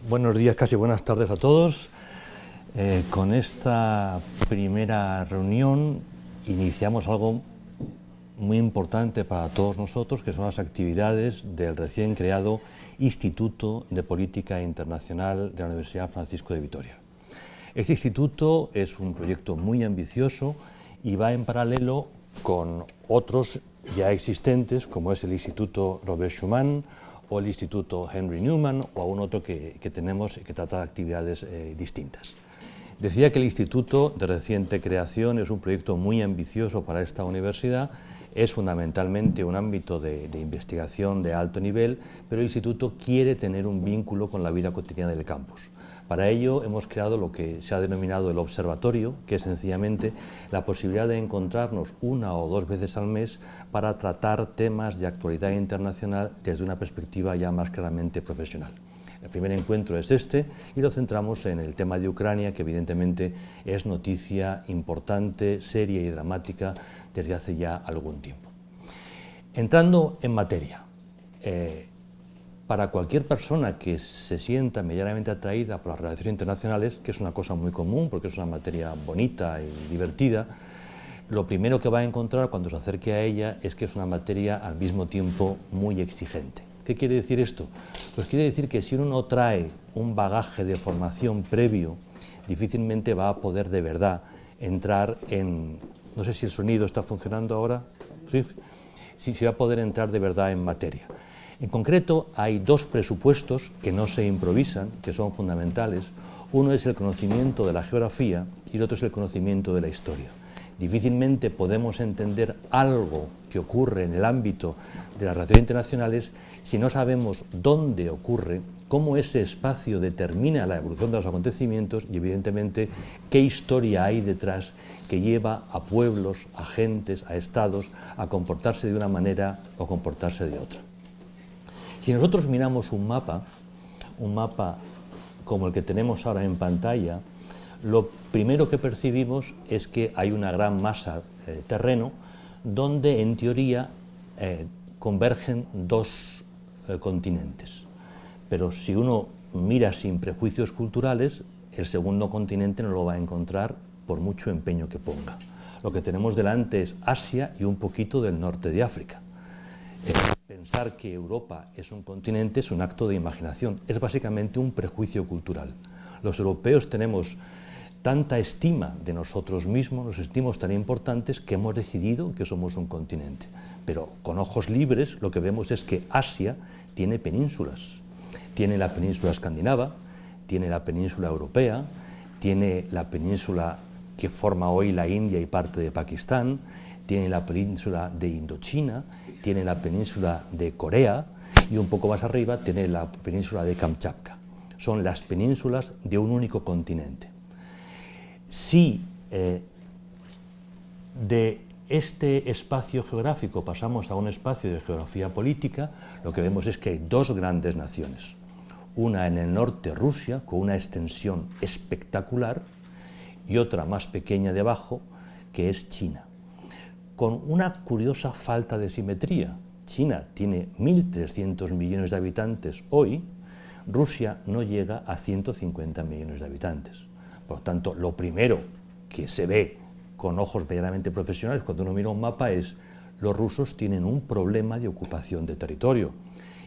Buenos días, casi buenas tardes a todos. Con esta primera reunión iniciamos algo muy importante para todos nosotros, que son las actividades del recién creado Instituto de Política Internacional de la Universidad Francisco de Vitoria. Este instituto es un proyecto muy ambicioso y va en paralelo con otros ya existentes, como es el Instituto Robert Schuman o el Instituto Henry Newman o algún otro que tenemos que trata de actividades distintas. Decía que el Instituto de reciente creación es un proyecto muy ambicioso para esta universidad, es fundamentalmente un ámbito de investigación de alto nivel, pero el Instituto quiere tener un vínculo con la vida cotidiana del campus. Para ello hemos creado lo que se ha denominado el observatorio, que es sencillamente la posibilidad de encontrarnos una o dos veces al mes para tratar temas de actualidad internacional desde una perspectiva ya más claramente profesional. El primer encuentro es este y lo centramos en el tema de Ucrania, que evidentemente es noticia importante, seria y dramática desde hace ya algún tiempo. Entrando en materia, para cualquier persona que se sienta medianamente atraída por las relaciones internacionales, que es una cosa muy común porque es una materia bonita y divertida, lo primero que va a encontrar cuando se acerque a ella es que es una materia al mismo tiempo muy exigente. ¿Qué quiere decir esto? Pues quiere decir que si uno no trae un bagaje de formación previo, difícilmente va a poder de verdad entrar en... No sé si el sonido está funcionando ahora, ¿sí? Si va a poder entrar de verdad en materia. En concreto, hay dos presupuestos que no se improvisan, que son fundamentales. Uno es el conocimiento de la geografía y el otro es el conocimiento de la historia. Difícilmente podemos entender algo que ocurre en el ámbito de las relaciones internacionales si no sabemos dónde ocurre, cómo ese espacio determina la evolución de los acontecimientos y, evidentemente, qué historia hay detrás que lleva a pueblos, a gentes, a estados a comportarse de una manera o comportarse de otra. Si nosotros miramos un mapa como el que tenemos ahora en pantalla, lo primero que percibimos es que hay una gran masa de terreno donde, en teoría, convergen dos continentes. Pero si uno mira sin prejuicios culturales, el segundo continente no lo va a encontrar por mucho empeño que ponga. Lo que tenemos delante es Asia y un poquito del norte de África. Pensar que Europa es un continente es un acto de imaginación, es básicamente un prejuicio cultural. Los europeos tenemos tanta estima de nosotros mismos, nos sentimos tan importantes que hemos decidido que somos un continente. Pero con ojos libres lo que vemos es que Asia tiene penínsulas. Tiene la península escandinava, tiene la península europea, tiene la península que forma hoy la India y parte de Pakistán, tiene la península de Indochina, tiene la península de Corea y un poco más arriba tiene la península de Kamchatka. Son las penínsulas de un único continente. Si de este espacio geográfico pasamos a un espacio de geografía política, lo que vemos es que hay dos grandes naciones. Una en el norte, Rusia, con una extensión espectacular, y otra más pequeña debajo, que es China, con una curiosa falta de simetría. China tiene 1.300 millones de habitantes hoy, Rusia no llega a 150 millones de habitantes. Por lo tanto, lo primero que se ve con ojos medianamente profesionales cuando uno mira un mapa es los rusos tienen un problema de ocupación de territorio.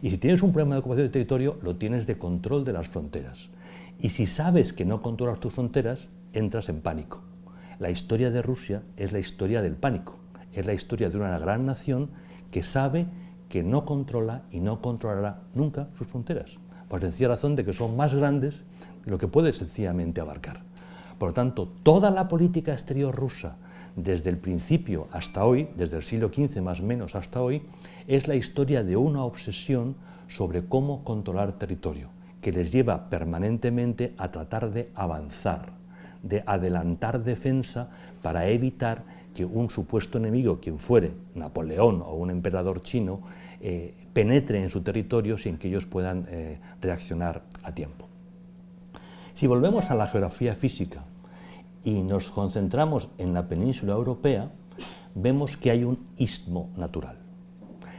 Y si tienes un problema de ocupación de territorio, lo tienes de control de las fronteras. Y si sabes que no controlas tus fronteras, entras en pánico. La historia de Rusia es la historia del pánico. Es la historia de una gran nación que sabe que no controla y no controlará nunca sus fronteras, por sencilla razón de que son más grandes de lo que puede sencillamente abarcar. Por lo tanto, toda la política exterior rusa, desde el principio hasta hoy, desde el siglo XV más o menos hasta hoy, es la historia de una obsesión sobre cómo controlar territorio, que les lleva permanentemente a tratar de avanzar, de adelantar defensa para evitar que un supuesto enemigo, quien fuere, Napoleón o un emperador chino, penetre en su territorio sin que ellos puedan reaccionar a tiempo. Si volvemos a la geografía física y nos concentramos en la península europea, vemos que hay un istmo natural.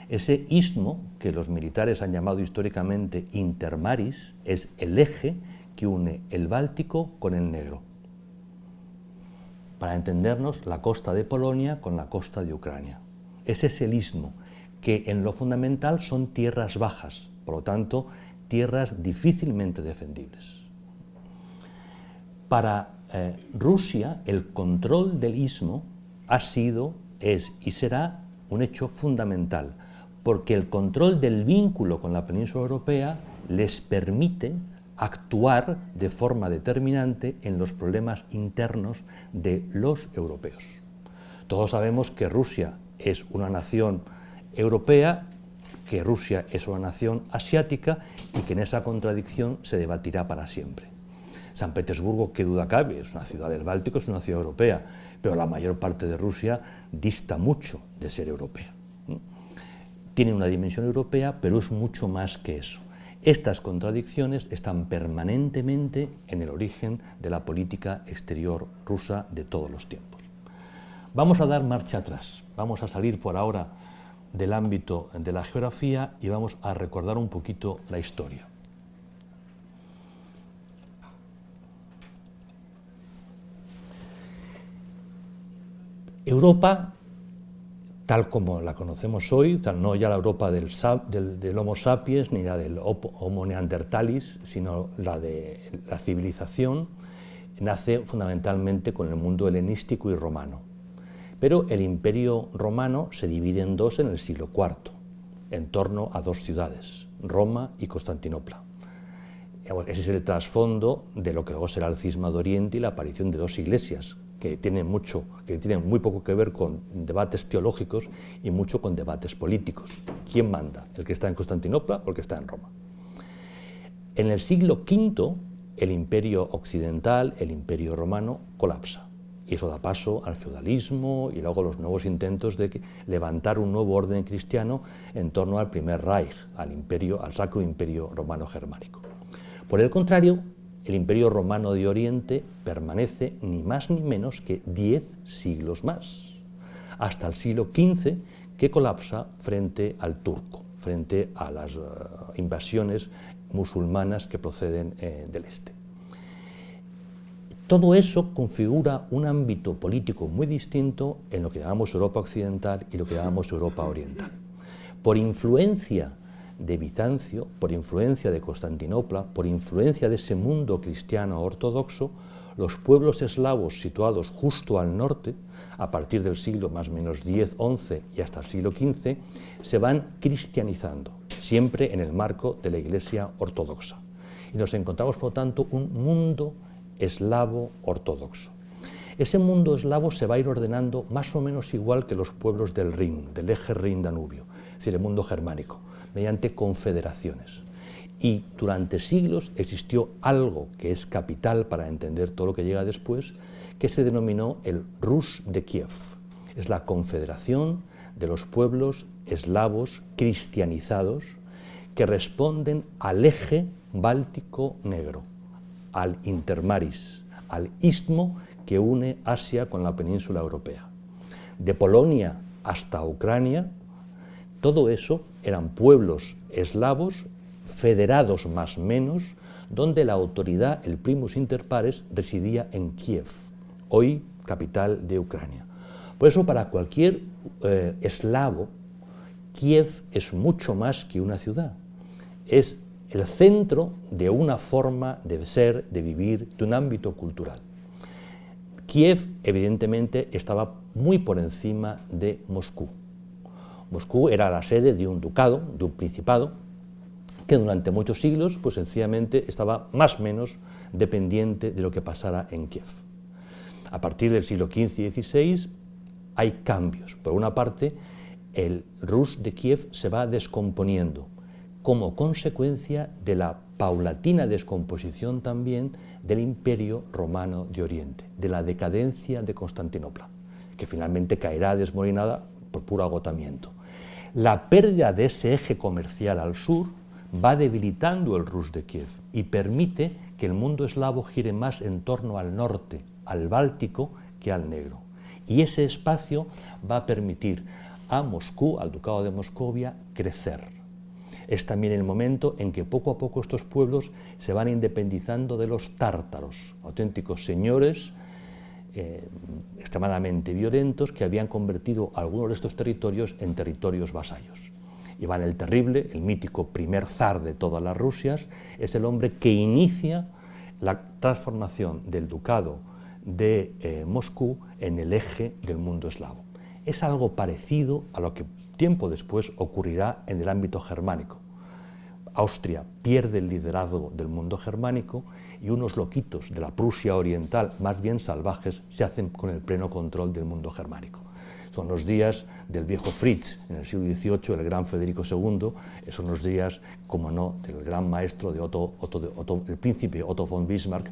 Ese istmo, que los militares han llamado históricamente intermaris, es el eje que une el Báltico con el Negro. Para entendernos, la costa de Polonia con la costa de Ucrania. Ese es el istmo, que en lo fundamental son tierras bajas, por lo tanto, tierras difícilmente defendibles. Para Rusia, el control del istmo ha sido, es y será un hecho fundamental, porque el control del vínculo con la península europea les permite actuar de forma determinante en los problemas internos de los europeos. Todos sabemos que Rusia es una nación europea, que Rusia es una nación asiática y que en esa contradicción se debatirá para siempre. San Petersburgo, qué duda cabe, es una ciudad del Báltico, es una ciudad europea, pero la mayor parte de Rusia dista mucho de ser europea. Tiene una dimensión europea, pero es mucho más que eso. Estas contradicciones están permanentemente en el origen de la política exterior rusa de todos los tiempos. Vamos a dar marcha atrás, vamos a salir por ahora del ámbito de la geografía y vamos a recordar un poquito la historia. Europa, tal como la conocemos hoy, no ya la Europa del Homo sapiens ni la del Homo neanderthalis, sino la de la civilización, nace fundamentalmente con el mundo helenístico y romano. Pero el Imperio romano se divide en dos en el siglo IV, en torno a dos ciudades, Roma y Constantinopla. Ese es el trasfondo de lo que luego será el Cisma de Oriente y la aparición de dos iglesias, que tienen muy poco que ver con debates teológicos y mucho con debates políticos. ¿Quién manda? ¿El que está en Constantinopla o el que está en Roma? En el siglo V, el imperio occidental, el imperio romano, colapsa. Y eso da paso al feudalismo y luego los nuevos intentos de levantar un nuevo orden cristiano en torno al primer Reich, al Sacro Imperio Romano Germánico. Por el contrario, el Imperio Romano de Oriente permanece ni más ni menos que 10 siglos más, hasta el siglo XV, que colapsa frente al turco, frente a las invasiones musulmanas que proceden del este. Todo eso configura un ámbito político muy distinto en lo que llamamos Europa Occidental y lo que llamamos Europa Oriental. Por influencia de Bizancio, por influencia de Constantinopla, por influencia de ese mundo cristiano ortodoxo, los pueblos eslavos situados justo al norte, a partir del siglo más o menos X-XI y hasta el siglo XV, se van cristianizando, siempre en el marco de la Iglesia ortodoxa. Y nos encontramos, por lo tanto, un mundo eslavo ortodoxo. Ese mundo eslavo se va a ir ordenando más o menos igual que los pueblos del Rin, del eje Rin-Danubio, es decir, el mundo germánico, mediante confederaciones. Y durante siglos existió algo que es capital para entender todo lo que llega después, que se denominó el Rus de Kiev. Es la confederación de los pueblos eslavos cristianizados que responden al eje báltico negro, al intermaris, al istmo que une Asia con la península europea. De Polonia hasta Ucrania, todo eso eran pueblos eslavos federados más o menos, donde la autoridad, el primus inter pares, residía en Kiev, hoy capital de Ucrania. Por eso, para cualquier eslavo, Kiev es mucho más que una ciudad. Es el centro de una forma de ser, de vivir, de un ámbito cultural. Kiev, evidentemente, estaba muy por encima de Moscú. Moscú era la sede de un ducado, de un principado, que durante muchos siglos, pues sencillamente estaba más o menos dependiente de lo que pasara en Kiev. A partir del siglo XV y XVI hay cambios. Por una parte, el Rus de Kiev se va descomponiendo como consecuencia de la paulatina descomposición también del Imperio Romano de Oriente, de la decadencia de Constantinopla, que finalmente caerá desmoronada por puro agotamiento. La pérdida de ese eje comercial al sur va debilitando el Rus de Kiev y permite que el mundo eslavo gire más en torno al norte, al Báltico, que al Negro. Y ese espacio va a permitir a Moscú, al Ducado de Moscovia, crecer. Es también el momento en que poco a poco estos pueblos se van independizando de los tártaros, auténticos señores extremadamente violentos que habían convertido algunos de estos territorios en territorios vasallos. Iván el Terrible, el mítico primer zar de todas las Rusias, es el hombre que inicia la transformación del ducado de Moscú en el eje del mundo eslavo. Es algo parecido a lo que tiempo después ocurrirá en el ámbito germánico. Austria pierde el liderazgo del mundo germánico y unos loquitos de la Prusia oriental, más bien salvajes, se hacen con el pleno control del mundo germánico. Son los días del viejo Fritz en el siglo XVIII, el gran Federico II, son los días, como no, del gran maestro de el príncipe Otto von Bismarck,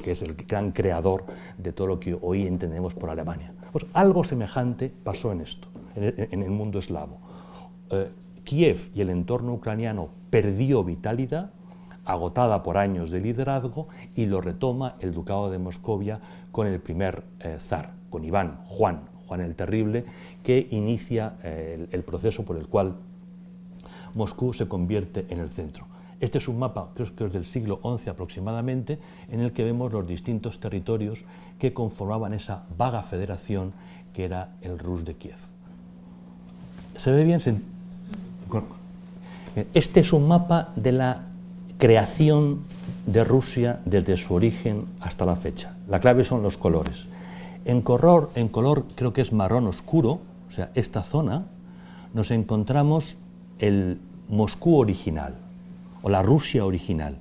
que es el gran creador de todo lo que hoy entendemos por Alemania. Pues algo semejante pasó en esto, en el mundo eslavo. Kiev y el entorno ucraniano perdió vitalidad, agotada por años de liderazgo, y lo retoma el Ducado de Moscovia con el primer zar, con Juan el Terrible, que inicia el proceso por el cual Moscú se convierte en el centro. Este es un mapa, creo que es del siglo XI aproximadamente, en el que vemos los distintos territorios que conformaban esa vaga federación que era el Rus de Kiev. ¿Se ve bien? Este es un mapa de la creación de Rusia desde su origen hasta la fecha. La clave son los colores. En color creo que es marrón oscuro, o sea, esta zona, nos encontramos el Moscú original, o la Rusia original,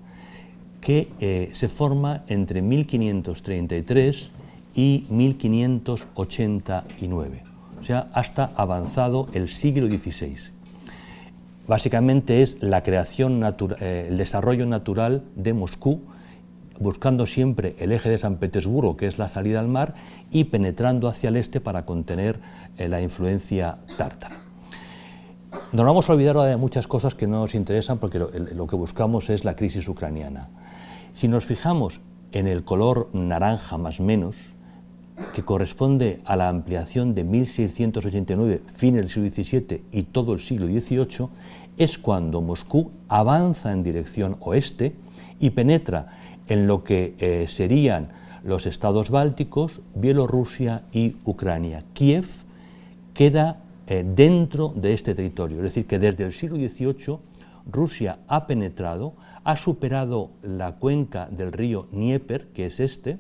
que se forma entre 1533 y 1589, o sea, hasta avanzado el siglo XVI. Básicamente es la creación el desarrollo natural de Moscú, buscando siempre el eje de San Petersburgo, que es la salida al mar, y penetrando hacia el este para contener la influencia tártara. Nos vamos a olvidar ahora de muchas cosas que no nos interesan, porque lo que buscamos es la crisis ucraniana. Si nos fijamos en el color naranja más menos, que corresponde a la ampliación de 1689, fin del siglo XVII y todo el siglo XVIII, es cuando Moscú avanza en dirección oeste y penetra en lo que serían los estados bálticos, Bielorrusia y Ucrania. Kiev queda dentro de este territorio, es decir, que desde el siglo XVIII Rusia ha penetrado, ha superado la cuenca del río Dnieper, que es este,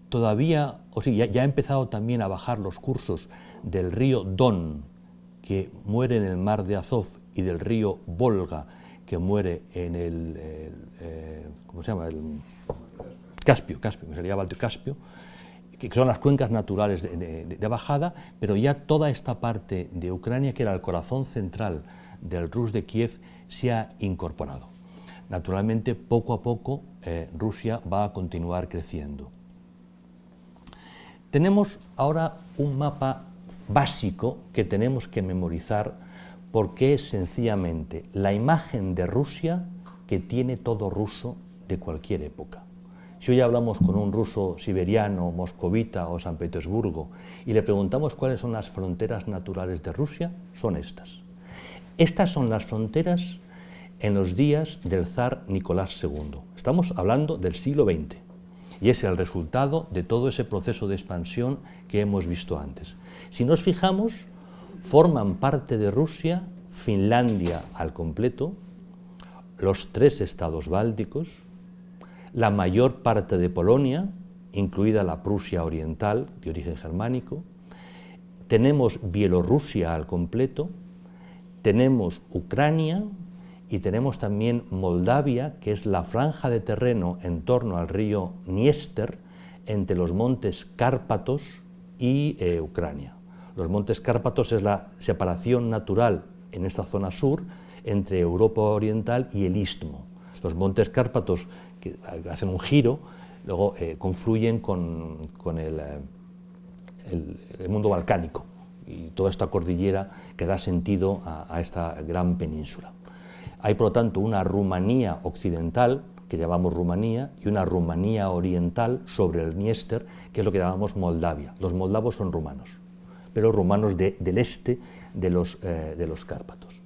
todavía, o sea, ya ha empezado también a bajar los cursos del río Don, que muere en el mar de Azov, y del río Volga, que muere en el ¿cómo se llama? El Caspio, me salía Caspio, que son las cuencas naturales de bajada, pero ya toda esta parte de Ucrania, que era el corazón central del Rus de Kiev, se ha incorporado. Naturalmente, poco a poco, Rusia va a continuar creciendo. Tenemos ahora un mapa básico que tenemos que memorizar, porque es sencillamente la imagen de Rusia que tiene todo ruso de cualquier época. Si hoy hablamos con un ruso siberiano, moscovita o San Petersburgo y le preguntamos cuáles son las fronteras naturales de Rusia, son estas. Estas son las fronteras en los días del zar Nicolás II. Estamos hablando del siglo XX y es el resultado de todo ese proceso de expansión que hemos visto antes. Si nos fijamos, forman parte de Rusia Finlandia al completo, los 3 estados bálticos, la mayor parte de Polonia, incluida la Prusia oriental, de origen germánico, tenemos Bielorrusia al completo, tenemos Ucrania y tenemos también Moldavia, que es la franja de terreno en torno al río Dniester, entre los montes Cárpatos y Ucrania. Los montes Cárpatos es la separación natural en esta zona sur entre Europa oriental y el Istmo. Los montes Cárpatos, que hacen un giro, luego confluyen con el mundo balcánico y toda esta cordillera que da sentido a esta gran península. Hay, por lo tanto, una Rumanía occidental, que llamamos Rumanía, y una Rumanía oriental sobre el Dniester, que es lo que llamamos Moldavia. Los moldavos son rumanos. pero rumanos del este de los Cárpatos.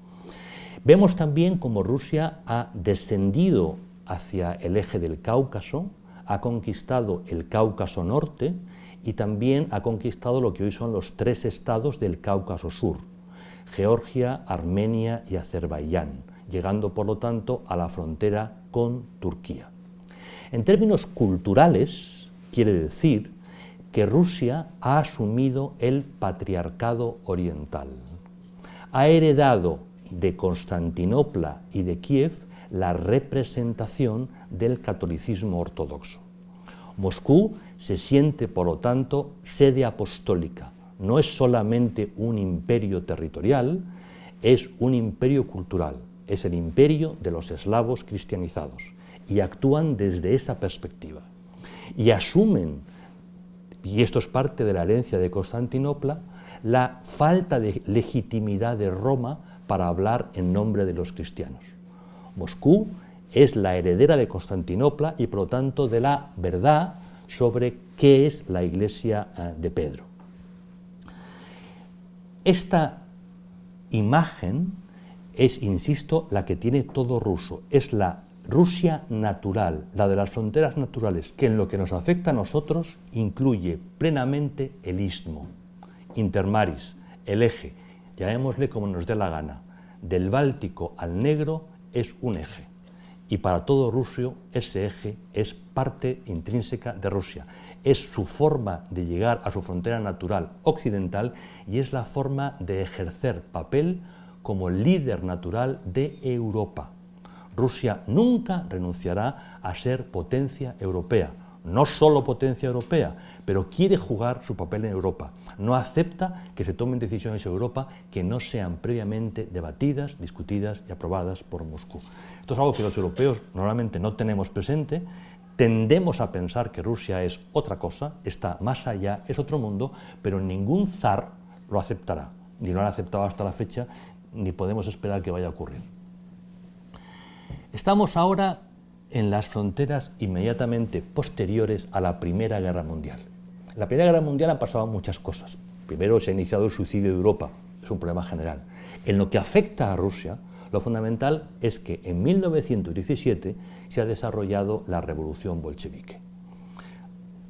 Vemos también cómo Rusia ha descendido hacia el eje del Cáucaso, ha conquistado el Cáucaso Norte y también ha conquistado lo que hoy son los 3 estados del Cáucaso Sur, Georgia, Armenia y Azerbaiyán, llegando por lo tanto a la frontera con Turquía. En términos culturales, quiere decir que Rusia ha asumido el patriarcado oriental, ha heredado de Constantinopla y de Kiev la representación del catolicismo ortodoxo. Moscú se siente, por lo tanto, sede apostólica. No es solamente un imperio territorial, es un imperio cultural, es el imperio de los eslavos cristianizados, y actúan desde esa perspectiva. Y asumen, y esto es parte de la herencia de Constantinopla, la falta de legitimidad de Roma para hablar en nombre de los cristianos. Moscú es la heredera de Constantinopla y por lo tanto de la verdad sobre qué es la Iglesia de Pedro. Esta imagen es, insisto, la que tiene todo ruso, es la Rusia natural, la de las fronteras naturales, que en lo que nos afecta a nosotros incluye plenamente el istmo, intermaris, el eje, llamémosle como nos dé la gana, del Báltico al Negro es un eje, y para todo ruso ese eje es parte intrínseca de Rusia, es su forma de llegar a su frontera natural occidental y es la forma de ejercer papel como líder natural de Europa. Rusia nunca renunciará a ser potencia europea, no solo potencia europea, pero quiere jugar su papel en Europa. No acepta que se tomen decisiones en Europa que no sean previamente debatidas, discutidas y aprobadas por Moscú. Esto es algo que los europeos normalmente no tenemos presente, tendemos a pensar que Rusia es otra cosa, está más allá, es otro mundo, pero ningún zar lo aceptará, ni lo han aceptado hasta la fecha, ni podemos esperar que vaya a ocurrir. Estamos ahora en las fronteras inmediatamente posteriores a la Primera Guerra Mundial. En la Primera Guerra Mundial han pasado muchas cosas. Primero se ha iniciado el suicidio de Europa, es un problema general. En lo que afecta a Rusia, lo fundamental es que en 1917 se ha desarrollado la revolución bolchevique.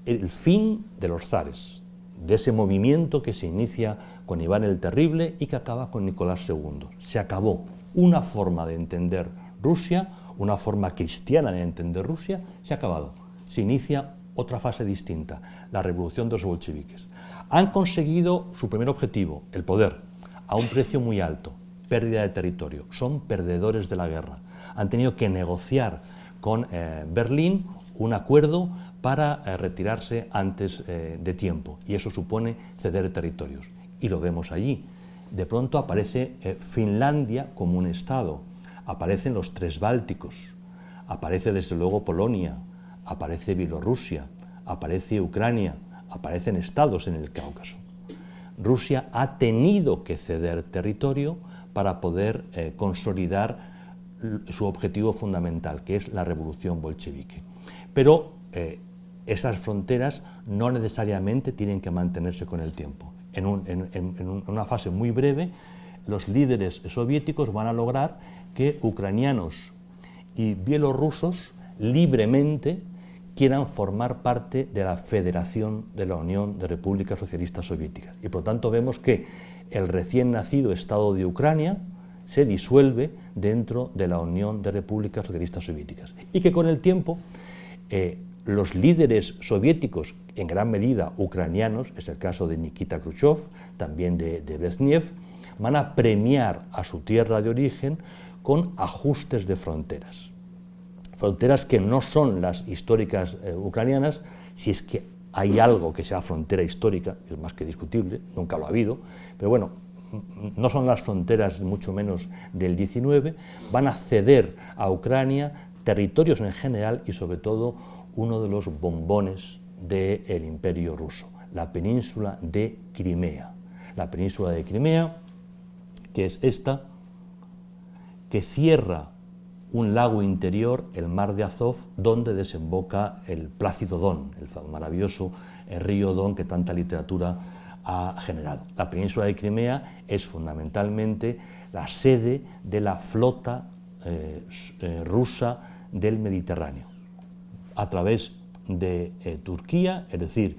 El fin de los zares, de ese movimiento que se inicia con Iván el Terrible y que acaba con Nicolás II. Se acabó una forma de entender Rusia, una forma cristiana de entender Rusia, se ha acabado. Se inicia otra fase distinta, la revolución de los bolcheviques. Han conseguido su primer objetivo, el poder, a un precio muy alto, pérdida de territorio. Son perdedores de la guerra. Han tenido que negociar con Berlín un acuerdo para retirarse antes de tiempo, y eso supone ceder territorios. Y lo vemos allí. De pronto aparece Finlandia como un estado, aparecen los 3 bálticos, aparece desde luego Polonia, aparece Bielorrusia, aparece Ucrania, aparecen estados en el Cáucaso. Rusia ha tenido que ceder territorio para poder consolidar su objetivo fundamental, que es la revolución bolchevique. Pero esas fronteras no necesariamente tienen que mantenerse con el tiempo. En una fase muy breve, los líderes soviéticos van a lograr que ucranianos y bielorrusos libremente quieran formar parte de la Federación de la Unión de Repúblicas Socialistas Soviéticas. Y por lo tanto vemos que el recién nacido Estado de Ucrania se disuelve dentro de la Unión de Repúblicas Socialistas Soviéticas. Y que con el tiempo los líderes soviéticos, en gran medida ucranianos, es el caso de Nikita Khrushchev, también de Brezhnev, van a premiar a su tierra de origen con ajustes de fronteras. Fronteras que no son las históricas ucranianas, si es que hay algo que sea frontera histórica, es más que discutible, nunca lo ha habido, pero bueno, no son las fronteras mucho menos del 19, van a ceder a Ucrania territorios en general y sobre todo uno de los bombones del Imperio ruso, la península de Crimea. La península de Crimea, que es esta, que cierra un lago interior, el mar de Azov, donde desemboca el Plácido Don, el maravilloso río Don que tanta literatura ha generado. La península de Crimea es fundamentalmente la sede de la flota rusa del Mediterráneo, a través de Turquía, es decir,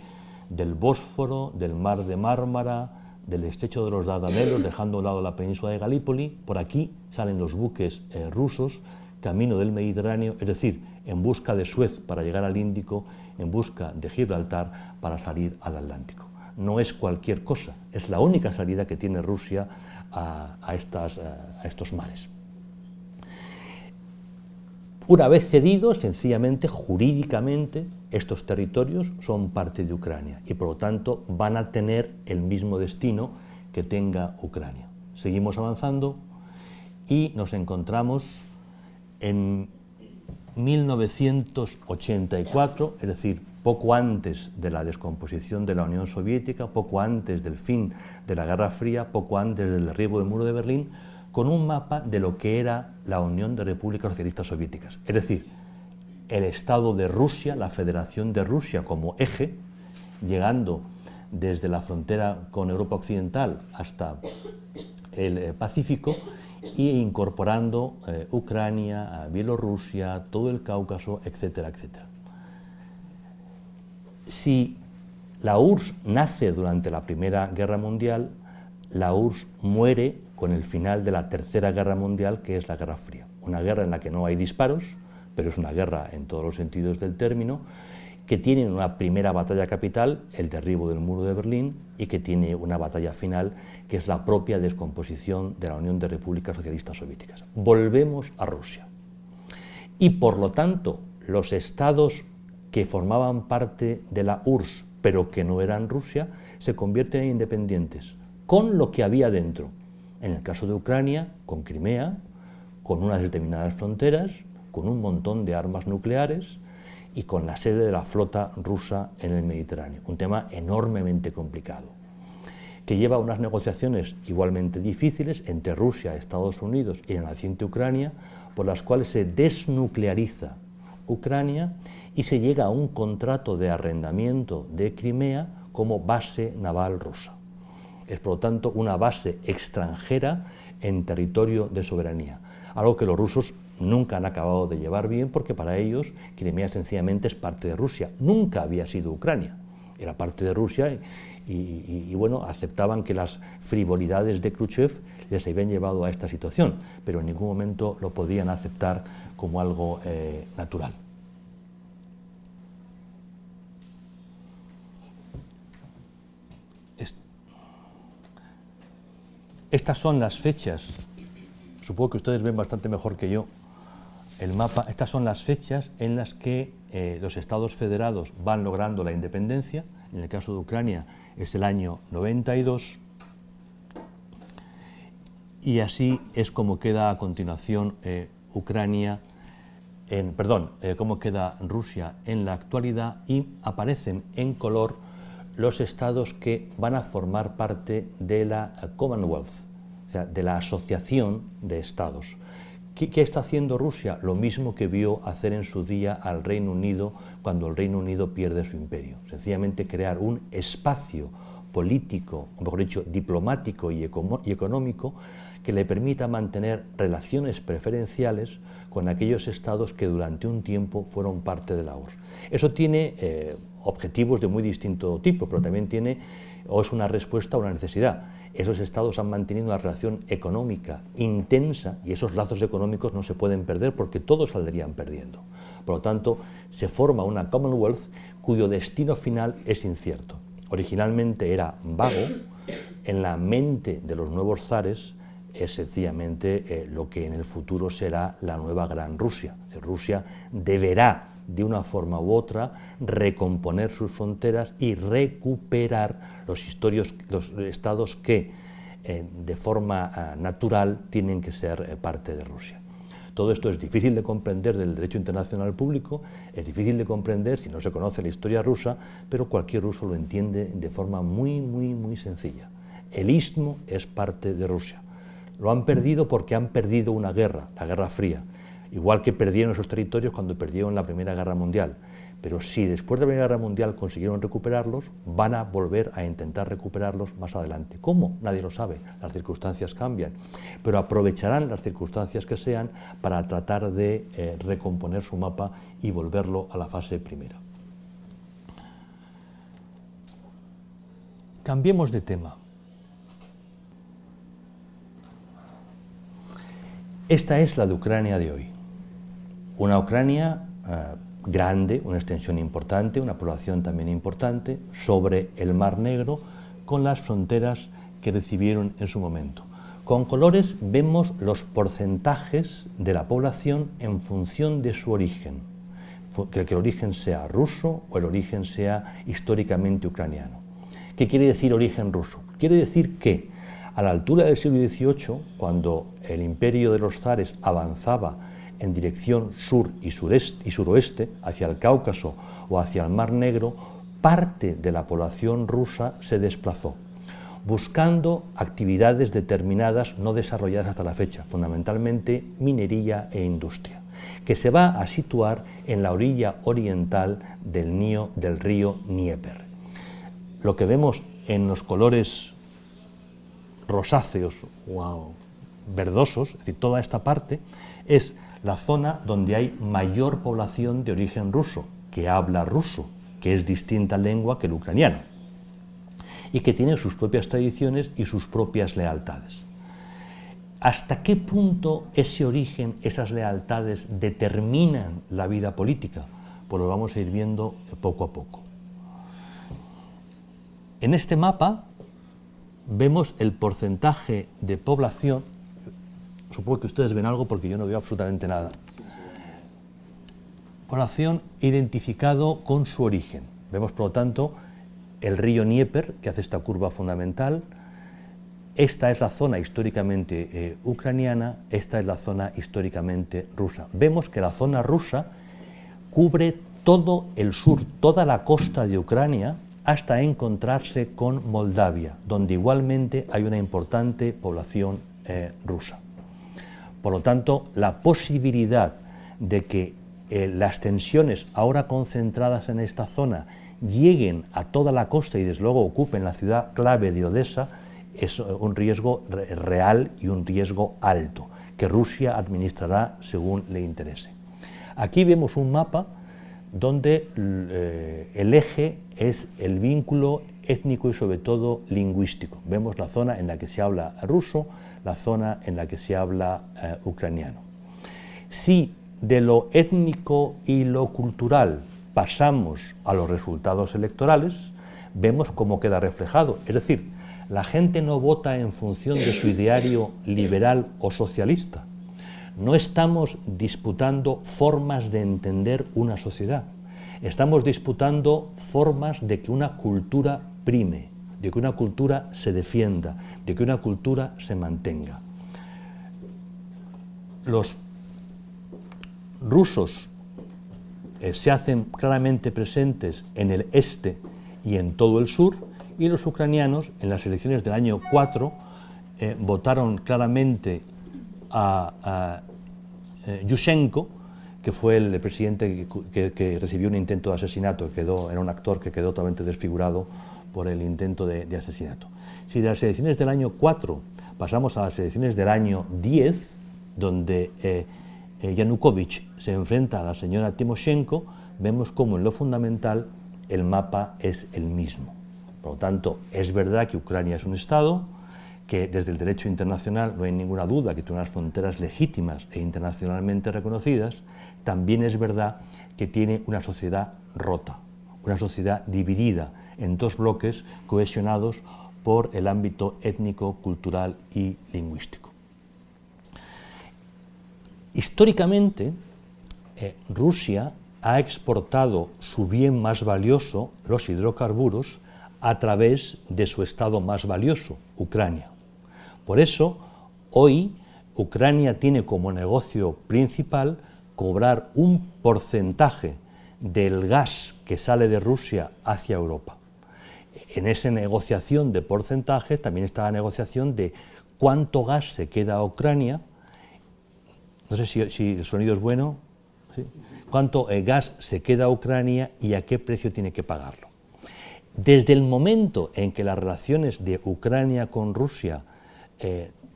del Bósforo, del Mar de Mármara, del estrecho de los Dardanelos, dejando a un lado la península de Galípoli. Por aquí salen los buques rusos, camino del Mediterráneo, es decir, en busca de Suez para llegar al Índico, en busca de Gibraltar para salir al Atlántico. No es cualquier cosa, es la única salida que tiene Rusia a estos mares. Una vez cedidos, sencillamente, jurídicamente, estos territorios son parte de Ucrania y por lo tanto van a tener el mismo destino que tenga Ucrania. Seguimos avanzando y nos encontramos en 1984, es decir, poco antes de la descomposición de la Unión Soviética, poco antes del fin de la Guerra Fría, poco antes del derribo del muro de Berlín, con un mapa de lo que era la Unión de Repúblicas Socialistas Soviéticas, es decir, el Estado de Rusia, la Federación de Rusia como eje, llegando desde la frontera con Europa Occidental hasta el Pacífico e incorporando Ucrania, Bielorrusia, todo el Cáucaso, etcétera, etcétera. Si la URSS nace durante la Primera Guerra Mundial, la URSS muere con el final de la Tercera Guerra Mundial, que es la Guerra Fría. Una guerra en la que no hay disparos, pero es una guerra en todos los sentidos del término, que tiene una primera batalla capital, el derribo del muro de Berlín, y que tiene una batalla final, que es la propia descomposición de la Unión de Repúblicas Socialistas Soviéticas. Volvemos a Rusia. Y por lo tanto, los estados que formaban parte de la URSS, pero que no eran Rusia, se convierten en independientes, con lo que había dentro. En el caso de Ucrania, con Crimea, con unas determinadas fronteras, con un montón de armas nucleares y con la sede de la flota rusa en el Mediterráneo. Un tema enormemente complicado, que lleva a unas negociaciones igualmente difíciles entre Rusia, Estados Unidos y la naciente Ucrania, por las cuales se desnucleariza Ucrania y se llega a un contrato de arrendamiento de Crimea como base naval rusa. Es, por lo tanto, una base extranjera en territorio de soberanía, algo que los rusos nunca han acabado de llevar bien, porque para ellos Crimea sencillamente es parte de Rusia, nunca había sido Ucrania, era parte de Rusia y bueno, aceptaban que las frivolidades de Khrushchev les habían llevado a esta situación, pero en ningún momento lo podían aceptar como algo natural. Estas son las fechas, supongo que ustedes ven bastante mejor que yo el mapa, estas son las fechas en las que los estados federados van logrando la independencia. En el caso de Ucrania es el año 92, y así es como queda a continuación cómo queda Rusia en la actualidad, y aparecen en color los estados que van a formar parte de la Commonwealth, o sea, de la asociación de estados. ¿Qué está haciendo Rusia? Lo mismo que vio hacer en su día al Reino Unido cuando el Reino Unido pierde su imperio. Sencillamente crear un espacio político, o mejor dicho, diplomático y económico, que le permita mantener relaciones preferenciales con aquellos estados que durante un tiempo fueron parte de la URSS. Eso tiene objetivos de muy distinto tipo, pero también es una respuesta a una necesidad. Esos estados han mantenido una relación económica intensa y esos lazos económicos no se pueden perder porque todos saldrían perdiendo. Por lo tanto, se forma una Commonwealth cuyo destino final es incierto. Originalmente era vago, en la mente de los nuevos zares es sencillamente lo que en el futuro será la nueva Gran Rusia. Rusia deberá, de una forma u otra, recomponer sus fronteras y recuperar los estados que de forma natural tienen que ser parte de Rusia. Todo esto es difícil de comprender del derecho internacional público, es difícil de comprender si no se conoce la historia rusa, pero cualquier ruso lo entiende de forma muy, muy, muy sencilla. El Istmo es parte de Rusia. Lo han perdido porque han perdido una guerra, la Guerra Fría, igual que perdieron esos territorios cuando perdieron la Primera Guerra Mundial, Pero si después de la Primera Guerra Mundial consiguieron recuperarlos, van a volver a intentar recuperarlos más adelante. ¿Cómo? Nadie lo sabe, las circunstancias cambian, pero aprovecharán las circunstancias que sean para tratar de recomponer su mapa y volverlo a la fase primera. Cambiemos de tema. Esta es la de Ucrania de hoy. Una Ucrania grande, una extensión importante, una población también importante, sobre el Mar Negro, con las fronteras que recibieron en su momento. Con colores vemos los porcentajes de la población en función de su origen, que el origen sea ruso o el origen sea históricamente ucraniano. ¿Qué quiere decir origen ruso? Quiere decir que a la altura del siglo XVIII, cuando el imperio de los zares avanzaba en dirección sur y suroeste, hacia el Cáucaso o hacia el Mar Negro, parte de la población rusa se desplazó, buscando actividades determinadas no desarrolladas hasta la fecha, fundamentalmente minería e industria, que se va a situar en la orilla oriental del río Dnieper. Lo que vemos en los colores rosáceos o verdosos, es decir, toda esta parte, es la zona donde hay mayor población de origen ruso, que habla ruso, que es distinta lengua que el ucraniano, y que tiene sus propias tradiciones y sus propias lealtades. ¿Hasta qué punto ese origen, esas lealtades, determinan la vida política? Pues lo vamos a ir viendo poco a poco. En este mapa vemos el porcentaje de población. Supongo que ustedes ven algo porque yo no veo absolutamente nada. Población identificado con su origen. Vemos, por lo tanto, el río Dnieper, que hace esta curva fundamental. Esta es la zona históricamente ucraniana, esta es la zona históricamente rusa. Vemos que la zona rusa cubre todo el sur, toda la costa de Ucrania, hasta encontrarse con Moldavia, donde igualmente hay una importante población rusa. Por lo tanto, la posibilidad de que las tensiones ahora concentradas en esta zona lleguen a toda la costa y desde luego ocupen la ciudad clave de Odessa es un riesgo real y un riesgo alto, que Rusia administrará según le interese. Aquí vemos un mapa donde el eje es el vínculo étnico y sobre todo lingüístico. Vemos la zona en la que se habla ruso, la zona en la que se habla ucraniano. Si de lo étnico y lo cultural pasamos a los resultados electorales, vemos cómo queda reflejado. Es decir, la gente no vota en función de su ideario liberal o socialista. No estamos disputando formas de entender una sociedad. Estamos disputando formas de que una cultura prime, de que una cultura se defienda, de que una cultura se mantenga. Los rusos se hacen claramente presentes en el este y en todo el sur, y los ucranianos en las elecciones del año 4 votaron claramente a Yushchenko, que fue el presidente que recibió un intento de asesinato, era un actor que quedó totalmente desfigurado por el intento de asesinato. Si de las elecciones del año 4 pasamos a las elecciones del año 10, donde Yanukovych se enfrenta a la señora Timoshenko, vemos cómo en lo fundamental el mapa es el mismo. Por lo tanto, es verdad que Ucrania es un Estado, que desde el derecho internacional no hay ninguna duda que tiene unas fronteras legítimas e internacionalmente reconocidas. También es verdad que tiene una sociedad rota, una sociedad dividida en dos bloques cohesionados por el ámbito étnico, cultural y lingüístico. Históricamente, Rusia ha exportado su bien más valioso, los hidrocarburos, a través de su estado más valioso, Ucrania. Por eso, hoy, Ucrania tiene como negocio principal cobrar un porcentaje del gas que sale de Rusia hacia Europa. En esa negociación de porcentaje también está la negociación de cuánto gas se queda a Ucrania. No sé si el sonido es bueno. ¿Sí? cuánto gas se queda a Ucrania y a qué precio tiene que pagarlo. Desde el momento en que las relaciones de Ucrania con Rusia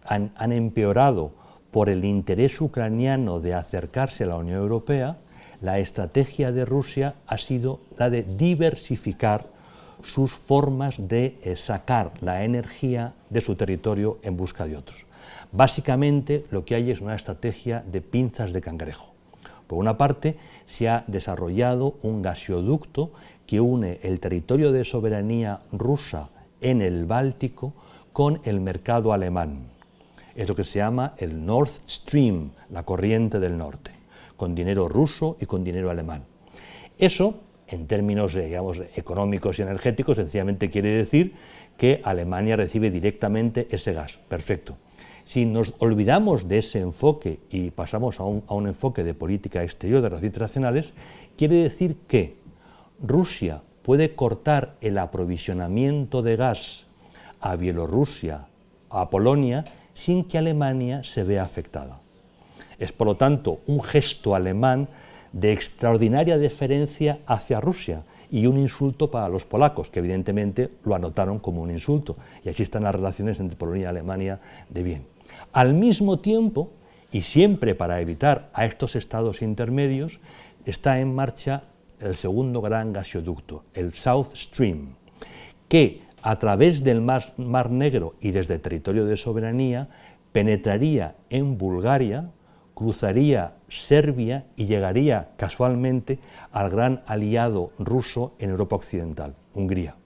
han empeorado por el interés ucraniano de acercarse a la Unión Europea, la estrategia de Rusia ha sido la de diversificar sus formas de sacar la energía de su territorio en busca de otros. Básicamente lo que hay es una estrategia de pinzas de cangrejo. Por una parte, se ha desarrollado un gasoducto que une el territorio de soberanía rusa en el Báltico con el mercado alemán. Es lo que se llama el Nord Stream, la corriente del norte, con dinero ruso y con dinero alemán. Eso, en términos digamos, económicos y energéticos, sencillamente quiere decir que Alemania recibe directamente ese gas. Perfecto. Si nos olvidamos de ese enfoque y pasamos a un enfoque de política exterior de relaciones internacionales, quiere decir que Rusia puede cortar el aprovisionamiento de gas a Bielorrusia, a Polonia, sin que Alemania se vea afectada. Es, por lo tanto, un gesto alemán de extraordinaria deferencia hacia Rusia y un insulto para los polacos, que evidentemente lo anotaron como un insulto, y así están las relaciones entre Polonia y Alemania de bien. Al mismo tiempo, y siempre para evitar a estos estados intermedios, está en marcha el segundo gran gasoducto, el South Stream, que a través del Mar Negro y desde el territorio de soberanía penetraría en Bulgaria, cruzaría Serbia y llegaría casualmente al gran aliado ruso en Europa Occidental, Hungría.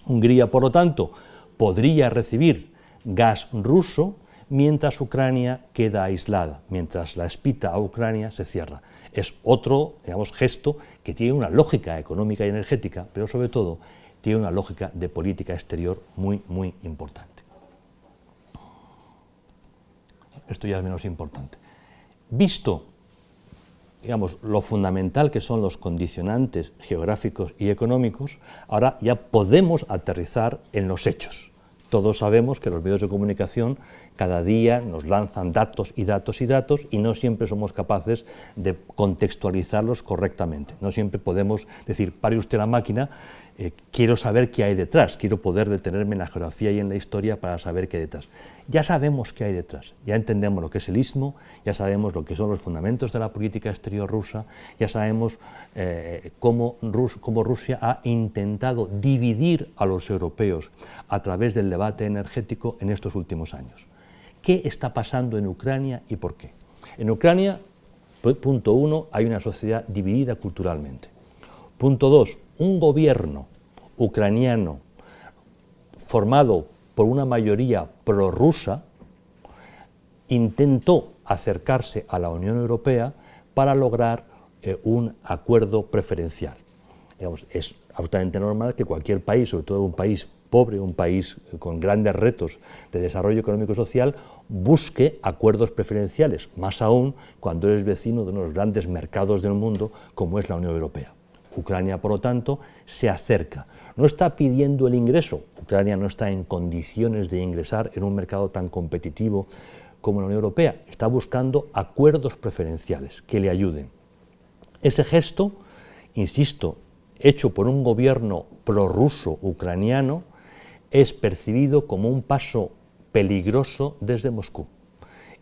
Hungría, por lo tanto, podría recibir gas ruso mientras Ucrania queda aislada, mientras la espita a Ucrania se cierra. Es otro, digamos, gesto que tiene una lógica económica y energética, pero sobre todo tiene una lógica de política exterior muy, muy importante. Esto ya es menos importante. Visto, digamos, lo fundamental que son los condicionantes geográficos y económicos, ahora ya podemos aterrizar en los hechos. Todos sabemos que los medios de comunicación cada día nos lanzan datos y datos y datos y no siempre somos capaces de contextualizarlos correctamente. No siempre podemos decir, pare usted la máquina, quiero saber qué hay detrás, quiero poder detenerme en la geografía y en la historia para saber qué hay detrás. Ya sabemos qué hay detrás, ya entendemos lo que es el istmo, ya sabemos lo que son los fundamentos de la política exterior rusa, ya sabemos cómo Rusia ha intentado dividir a los europeos a través del debate energético en estos últimos años. ¿Qué está pasando en Ucrania y por qué? En Ucrania, punto 1, hay una sociedad dividida culturalmente. Punto 2, un gobierno ucraniano formado por una mayoría prorrusa intentó acercarse a la Unión Europea para lograr un acuerdo preferencial. Digamos, es absolutamente normal que cualquier país, sobre todo un país pobre, un país con grandes retos de desarrollo económico y social, busque acuerdos preferenciales, más aún cuando eres vecino de uno de los grandes mercados del mundo como es la Unión Europea. Ucrania, por lo tanto, se acerca. No está pidiendo el ingreso, Ucrania no está en condiciones de ingresar en un mercado tan competitivo como la Unión Europea, está buscando acuerdos preferenciales que le ayuden. Ese gesto, insisto, hecho por un gobierno prorruso ucraniano, es percibido como un paso peligroso desde Moscú.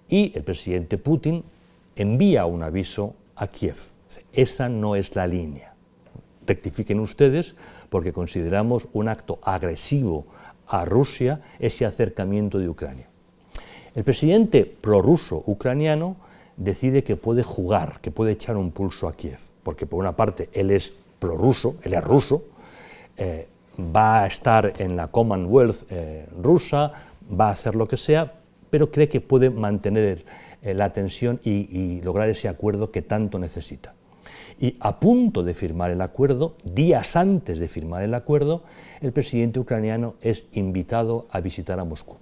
Y el presidente Putin envía un aviso a Kiev. Esa no es la línea. Rectifiquen ustedes, porque consideramos un acto agresivo a Rusia ese acercamiento de Ucrania. El presidente prorruso ucraniano decide que puede jugar, que puede echar un pulso a Kiev, porque por una parte él es prorruso, él es ruso, va a estar en la Commonwealth rusa, va a hacer lo que sea, pero cree que puede mantener la tensión y lograr ese acuerdo que tanto necesita. Y a punto de firmar el acuerdo, días antes de firmar el acuerdo, el presidente ucraniano es invitado a visitar Moscú.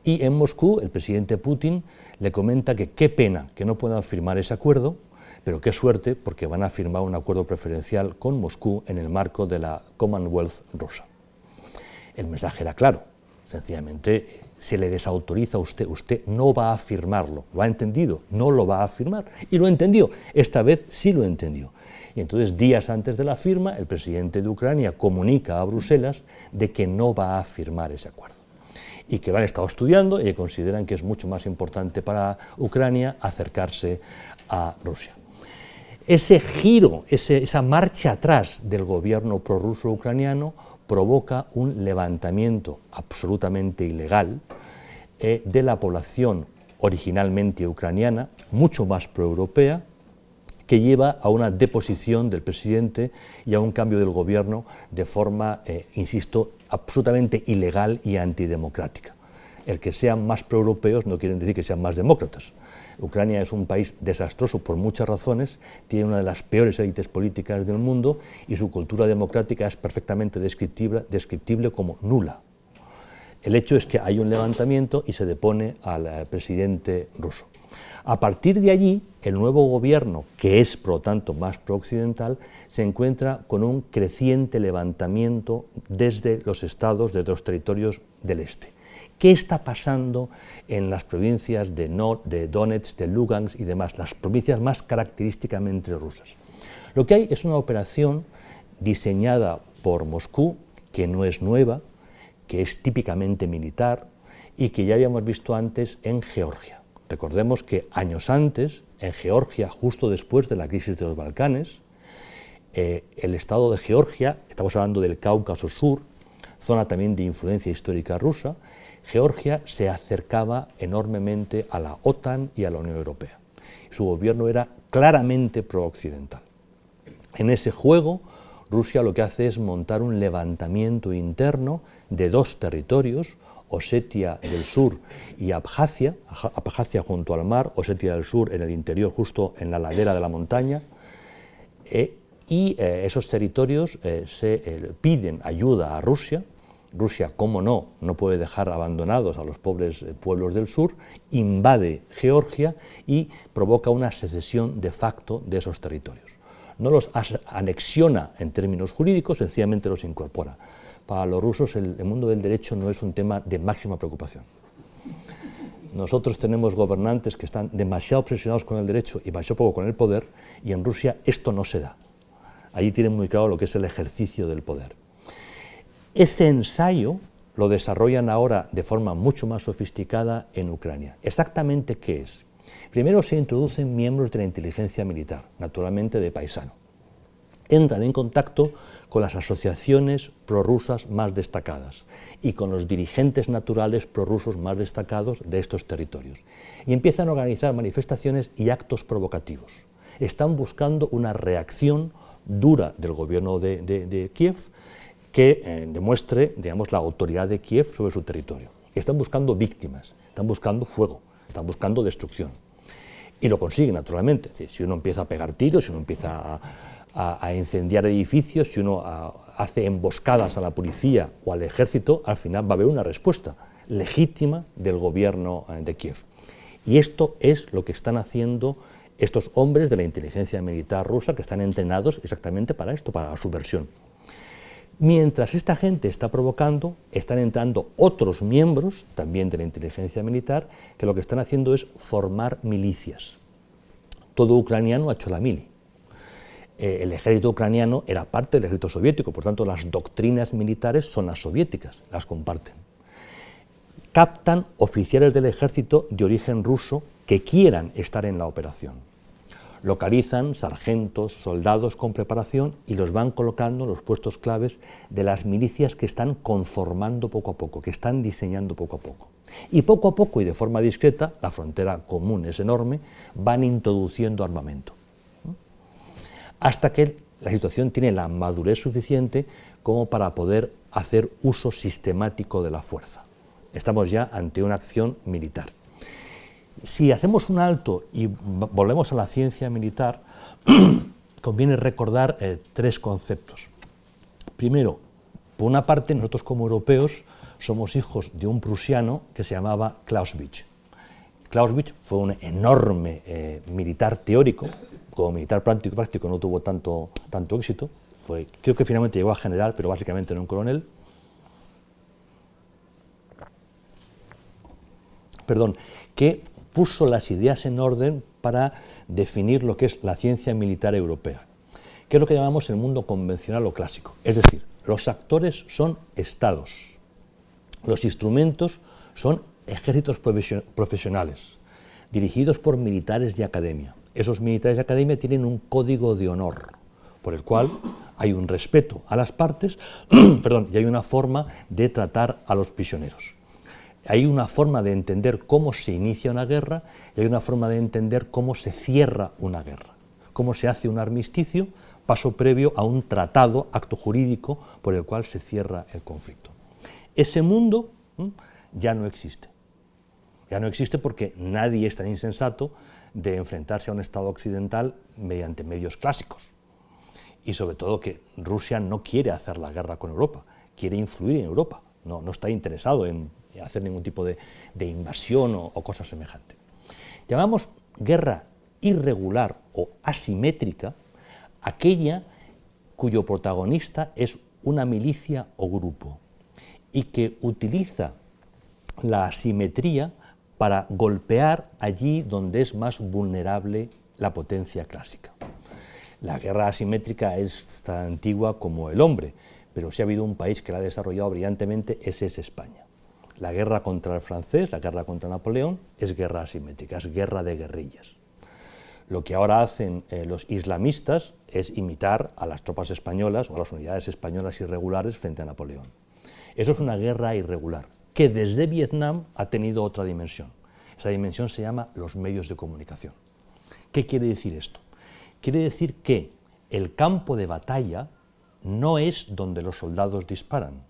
Y en Moscú el presidente Putin le comenta que qué pena que no puedan firmar ese acuerdo, pero qué suerte porque van a firmar un acuerdo preferencial con Moscú en el marco de la Commonwealth rusa. El mensaje era claro, sencillamente se le desautoriza a usted, usted no va a firmarlo. ¿Lo ha entendido? No lo va a firmar. Y lo entendió. Esta vez sí lo entendió. Y entonces, días antes de la firma, el presidente de Ucrania comunica a Bruselas de que no va a firmar ese acuerdo. Y que lo han estado estudiando y que consideran que es mucho más importante para Ucrania acercarse a Rusia. Ese giro, esa marcha atrás del gobierno prorruso ucraniano provoca un levantamiento absolutamente ilegal de la población originalmente ucraniana, mucho más proeuropea, que lleva a una deposición del presidente y a un cambio del gobierno de forma, insisto, absolutamente ilegal y antidemocrática. El que sean más proeuropeos no quiere decir que sean más demócratas. Ucrania es un país desastroso por muchas razones, tiene una de las peores élites políticas del mundo y su cultura democrática es perfectamente descriptible como nula. El hecho es que hay un levantamiento y se depone al presidente ruso. A partir de allí, el nuevo gobierno, que es por lo tanto más prooccidental, se encuentra con un creciente levantamiento desde los estados, desde los territorios del este. ¿Qué está pasando en las provincias de Donetsk, de Lugansk y demás, las provincias más característicamente rusas? Lo que hay es una operación diseñada por Moscú, que no es nueva, que es típicamente militar y que ya habíamos visto antes en Georgia. Recordemos que años antes, en Georgia, justo después de la crisis de los Balcanes, el estado de Georgia, estamos hablando del Cáucaso Sur, zona también de influencia histórica rusa, Georgia se acercaba enormemente a la OTAN y a la Unión Europea. Su gobierno era claramente prooccidental. En ese juego, Rusia lo que hace es montar un levantamiento interno de dos territorios, Osetia del Sur y Abjasia junto al mar, Osetia del Sur en el interior, justo en la ladera de la montaña, y esos territorios se piden ayuda a Rusia. Rusia, como no puede dejar abandonados a los pobres pueblos del sur, invade Georgia y provoca una secesión de facto de esos territorios. No los anexiona en términos jurídicos, sencillamente los incorpora. Para los rusos el mundo del derecho no es un tema de máxima preocupación. Nosotros tenemos gobernantes que están demasiado obsesionados con el derecho y demasiado poco con el poder, y en Rusia esto no se da. Allí tienen muy claro lo que es el ejercicio del poder. Ese ensayo lo desarrollan ahora de forma mucho más sofisticada en Ucrania. ¿Exactamente qué es? Primero se introducen miembros de la inteligencia militar, naturalmente de paisano. Entran en contacto con las asociaciones prorrusas más destacadas y con los dirigentes naturales prorrusos más destacados de estos territorios. Y empiezan a organizar manifestaciones y actos provocativos. Están buscando una reacción dura del gobierno de Kiev, que demuestre, digamos, la autoridad de Kiev sobre su territorio. Están buscando víctimas, están buscando fuego, están buscando destrucción. Y lo consiguen, naturalmente. Es decir, si uno empieza a pegar tiros, si uno empieza a incendiar edificios, si uno hace emboscadas a la policía o al ejército, al final va a haber una respuesta legítima del gobierno de Kiev. Y esto es lo que están haciendo estos hombres de la inteligencia militar rusa, que están entrenados exactamente para esto, para la subversión. Mientras esta gente está provocando, están entrando otros miembros, también de la inteligencia militar, que lo que están haciendo es formar milicias. Todo ucraniano ha hecho la mili. El ejército ucraniano era parte del ejército soviético, por tanto las doctrinas militares son las soviéticas, las comparten. Captan oficiales del ejército de origen ruso que quieran estar en la operación. Localizan sargentos, soldados con preparación y los van colocando en los puestos claves de las milicias que están conformando poco a poco, que están diseñando poco a poco. Y poco a poco y de forma discreta, la frontera común es enorme, van introduciendo armamento. Hasta que la situación tiene la madurez suficiente como para poder hacer uso sistemático de la fuerza. Estamos ya ante una acción militar. Si hacemos un alto y volvemos a la ciencia militar, conviene recordar tres conceptos. Primero, por una parte, nosotros como europeos somos hijos de un prusiano que se llamaba Clausewitz. Clausewitz fue un enorme militar teórico, como militar práctico no tuvo tanto éxito, creo que finalmente llegó a general, pero básicamente era un coronel. que puso las ideas en orden para definir lo que es la ciencia militar europea, que es lo que llamamos el mundo convencional o clásico. Es decir, los actores son estados, los instrumentos son ejércitos profesionales, dirigidos por militares de academia. Esos militares de academia tienen un código de honor, por el cual hay un respeto a las partes y hay una forma de tratar a los prisioneros. Hay una forma de entender cómo se inicia una guerra y hay una forma de entender cómo se cierra una guerra, cómo se hace un armisticio, paso previo a un tratado, acto jurídico, por el cual se cierra el conflicto. Ese mundo ya no existe. Ya no existe porque nadie es tan insensato de enfrentarse a un Estado occidental mediante medios clásicos. Y sobre todo que Rusia no quiere hacer la guerra con Europa, quiere influir en Europa, no está interesado en hacer ningún tipo de invasión o cosa semejante. Llamamos guerra irregular o asimétrica aquella cuyo protagonista es una milicia o grupo y que utiliza la asimetría para golpear allí donde es más vulnerable la potencia clásica. La guerra asimétrica es tan antigua como el hombre, pero si ha habido un país que la ha desarrollado brillantemente, ese es España. La guerra contra el francés, la guerra contra Napoleón, es guerra asimétrica, es guerra de guerrillas. Lo que ahora hacen los islamistas es imitar a las tropas españolas o a las unidades españolas irregulares frente a Napoleón. Eso es una guerra irregular, que desde Vietnam ha tenido otra dimensión. Esa dimensión se llama los medios de comunicación. ¿Qué quiere decir esto? Quiere decir que el campo de batalla no es donde los soldados disparan,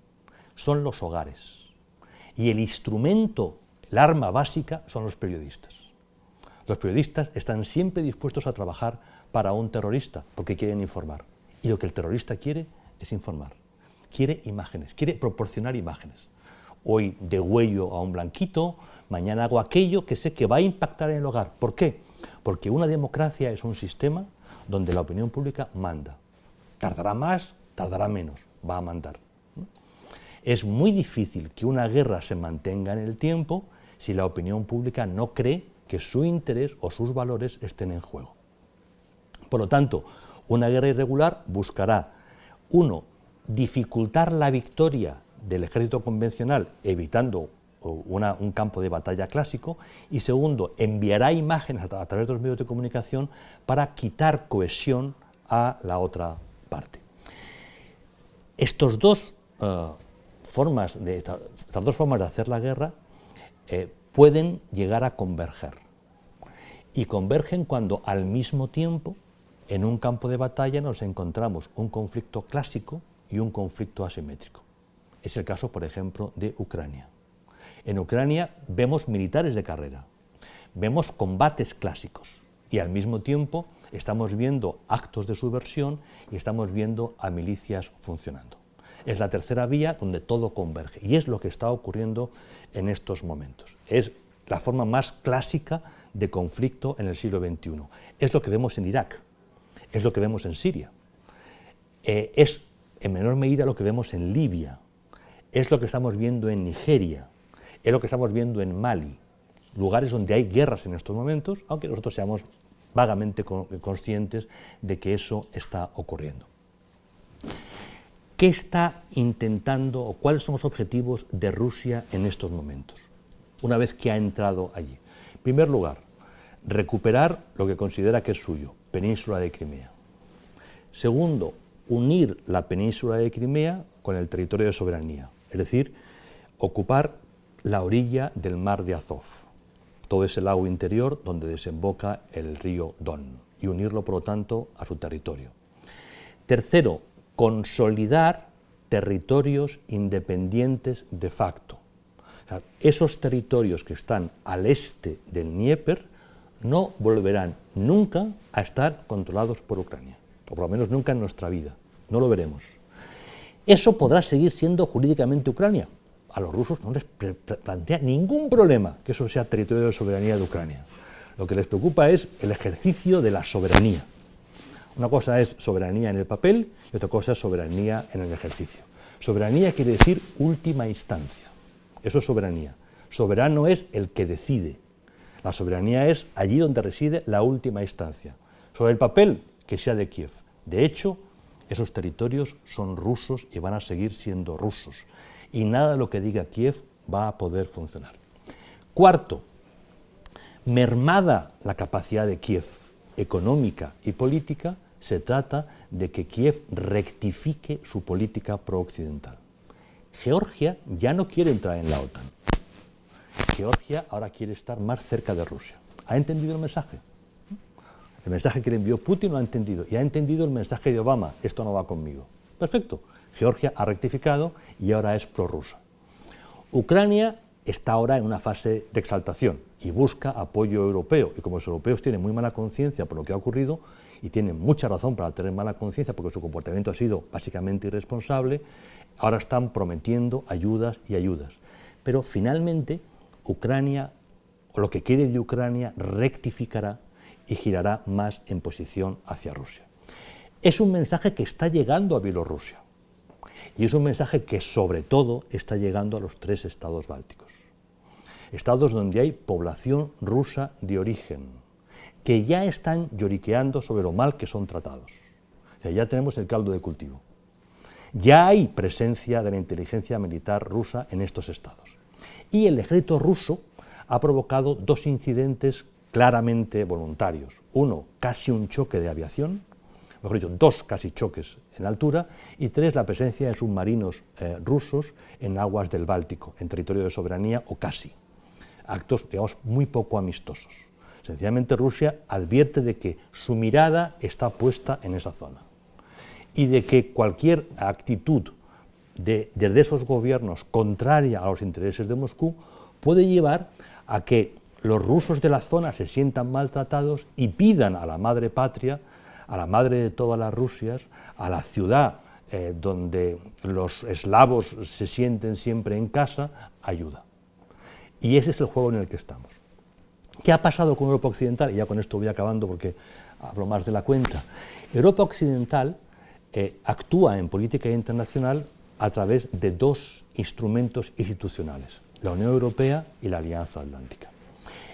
son los hogares. Y el instrumento, el arma básica, son los periodistas. Los periodistas están siempre dispuestos a trabajar para un terrorista porque quieren informar. Y lo que el terrorista quiere es informar. Quiere imágenes, quiere proporcionar imágenes. Hoy degüello a un blanquito, mañana hago aquello que sé que va a impactar en el hogar. ¿Por qué? Porque una democracia es un sistema donde la opinión pública manda. Tardará más, tardará menos, va a mandar. Es muy difícil que una guerra se mantenga en el tiempo si la opinión pública no cree que su interés o sus valores estén en juego. Por lo tanto, una guerra irregular buscará, uno, dificultar la victoria del ejército convencional, evitando un campo de batalla clásico, y segundo, enviará imágenes a través de los medios de comunicación para quitar cohesión a la otra parte. Estas dos formas de hacer la guerra pueden llegar a converger. Y convergen cuando al mismo tiempo, en un campo de batalla, nos encontramos un conflicto clásico y un conflicto asimétrico. Es el caso, por ejemplo, de Ucrania. En Ucrania vemos militares de carrera, vemos combates clásicos y al mismo tiempo estamos viendo actos de subversión y estamos viendo a milicias funcionando. Es la tercera vía donde todo converge y es lo que está ocurriendo en estos momentos. Es la forma más clásica de conflicto en el siglo XXI. Es lo que vemos en Irak, es lo que vemos en Siria, es en menor medida lo que vemos en Libia, es lo que estamos viendo en Nigeria, es lo que estamos viendo en Mali, lugares donde hay guerras en estos momentos, aunque nosotros seamos vagamente conscientes de que eso está ocurriendo. ¿Qué está intentando o cuáles son los objetivos de Rusia en estos momentos, una vez que ha entrado allí? En primer lugar, recuperar lo que considera que es suyo, península de Crimea. Segundo, unir la península de Crimea con el territorio de soberanía, es decir, ocupar la orilla del mar de Azov, todo ese lago interior donde desemboca el río Don, y unirlo, por lo tanto, a su territorio. Tercero, consolidar territorios independientes de facto. O sea, esos territorios que están al este del Dnieper no volverán nunca a estar controlados por Ucrania, o por lo menos nunca en nuestra vida, no lo veremos. Eso podrá seguir siendo jurídicamente Ucrania. A los rusos no les plantea ningún problema que eso sea territorio de soberanía de Ucrania. Lo que les preocupa es el ejercicio de la soberanía. Una cosa es soberanía en el papel y otra cosa es soberanía en el ejercicio. Soberanía quiere decir última instancia. Eso es soberanía. Soberano es el que decide. La soberanía es allí donde reside la última instancia. Sobre el papel, que sea de Kiev. De hecho, esos territorios son rusos y van a seguir siendo rusos. Y nada de lo que diga Kiev va a poder funcionar. Cuarto, mermada la capacidad de Kiev económica y política, se trata de que Kiev rectifique su política pro-occidental. Georgia ya no quiere entrar en la OTAN. Georgia ahora quiere estar más cerca de Rusia. ¿Ha entendido el mensaje? El mensaje que le envió Putin lo ha entendido. Y ha entendido el mensaje de Obama. Esto no va conmigo. Perfecto. Georgia ha rectificado y ahora es prorrusa. Ucrania está ahora en una fase de exaltación y busca apoyo europeo. Y como los europeos tienen muy mala conciencia por lo que ha ocurrido, y tienen mucha razón para tener mala conciencia porque su comportamiento ha sido básicamente irresponsable, ahora están prometiendo ayudas y ayudas. Pero finalmente Ucrania, o lo que quede de Ucrania, rectificará y girará más en posición hacia Rusia. Es un mensaje que está llegando a Bielorrusia y es un mensaje que sobre todo está llegando a los 3 estados bálticos. Estados donde hay población rusa de origen, que ya están lloriqueando sobre lo mal que son tratados. O sea, ya tenemos el caldo de cultivo. Ya hay presencia de la inteligencia militar rusa en estos estados. Y el ejército ruso ha provocado 2 incidentes claramente voluntarios. Uno, casi un choque de aviación, mejor dicho, 2 casi choques en altura, y 3, la presencia de submarinos rusos en aguas del Báltico, en territorio de soberanía o casi. Actos, digamos, muy poco amistosos. Sencillamente Rusia advierte de que su mirada está puesta en esa zona y de que cualquier actitud desde esos gobiernos contraria a los intereses de Moscú puede llevar a que los rusos de la zona se sientan maltratados y pidan a la madre patria, a la madre de todas las Rusias, a la ciudad donde los eslavos se sienten siempre en casa, ayuda. Y ese es el juego en el que estamos. ¿Qué ha pasado con Europa Occidental? Y ya con esto voy acabando porque hablo más de la cuenta. Europa Occidental actúa en política internacional a través de 2 instrumentos institucionales, la Unión Europea y la Alianza Atlántica.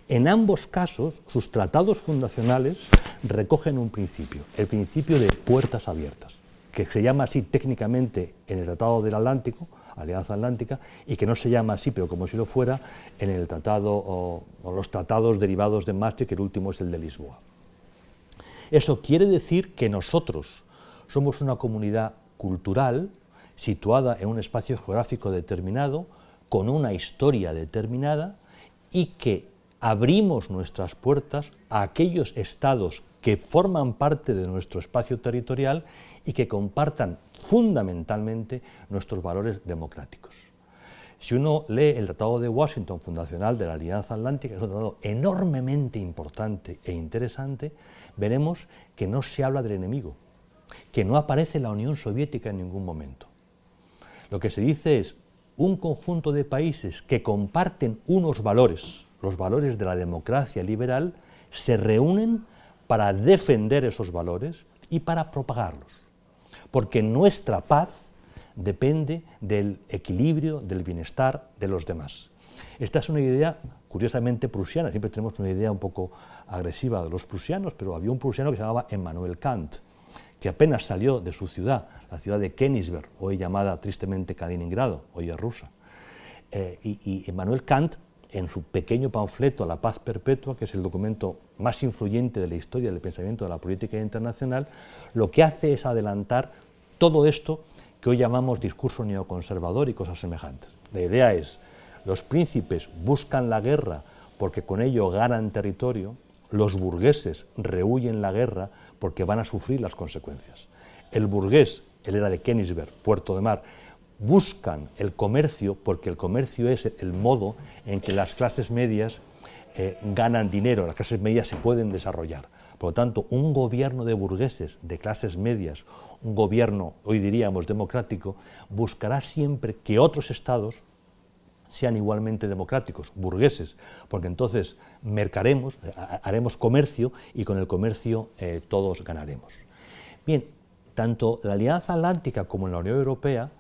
En ambos casos, sus tratados fundacionales recogen un principio, el principio de puertas abiertas, que se llama así técnicamente en el Tratado del Atlántico, Alianza Atlántica, y que no se llama así, pero como si lo fuera, en el tratado o los tratados derivados de Maastricht, que el último es el de Lisboa. Eso quiere decir que nosotros somos una comunidad cultural situada en un espacio geográfico determinado, con una historia determinada, y que abrimos nuestras puertas a aquellos estados que forman parte de nuestro espacio territorial y que compartan fundamentalmente nuestros valores democráticos. Si uno lee el Tratado de Washington, fundacional de la Alianza Atlántica, es un tratado enormemente importante e interesante, veremos que no se habla del enemigo, que no aparece la Unión Soviética en ningún momento. Lo que se dice es un conjunto de países que comparten unos valores, los valores de la democracia liberal, se reúnen para defender esos valores y para propagarlos, porque nuestra paz depende del equilibrio, del bienestar de los demás. Esta es una idea curiosamente prusiana, siempre tenemos una idea un poco agresiva de los prusianos, pero había un prusiano que se llamaba Immanuel Kant, que apenas salió de su ciudad, la ciudad de Königsberg, hoy llamada tristemente Kaliningrado, hoy es rusa. Y Immanuel Kant, en su pequeño panfleto La paz perpetua, que es el documento más influyente de la historia del pensamiento de la política internacional, lo que hace es adelantar todo esto que hoy llamamos discurso neoconservador y cosas semejantes. La idea es, los príncipes buscan la guerra porque con ello ganan territorio, los burgueses rehuyen la guerra porque van a sufrir las consecuencias. El burgués, él era de Königsberg, puerto de mar, buscan el comercio porque el comercio es el modo en que las clases medias ganan dinero, las clases medias se pueden desarrollar. Por lo tanto, un gobierno de burgueses, de clases medias, un gobierno, hoy diríamos, democrático, buscará siempre que otros estados sean igualmente democráticos, burgueses, porque entonces mercaremos, haremos comercio y con el comercio todos ganaremos. Bien, tanto la Alianza Atlántica como la Unión Europea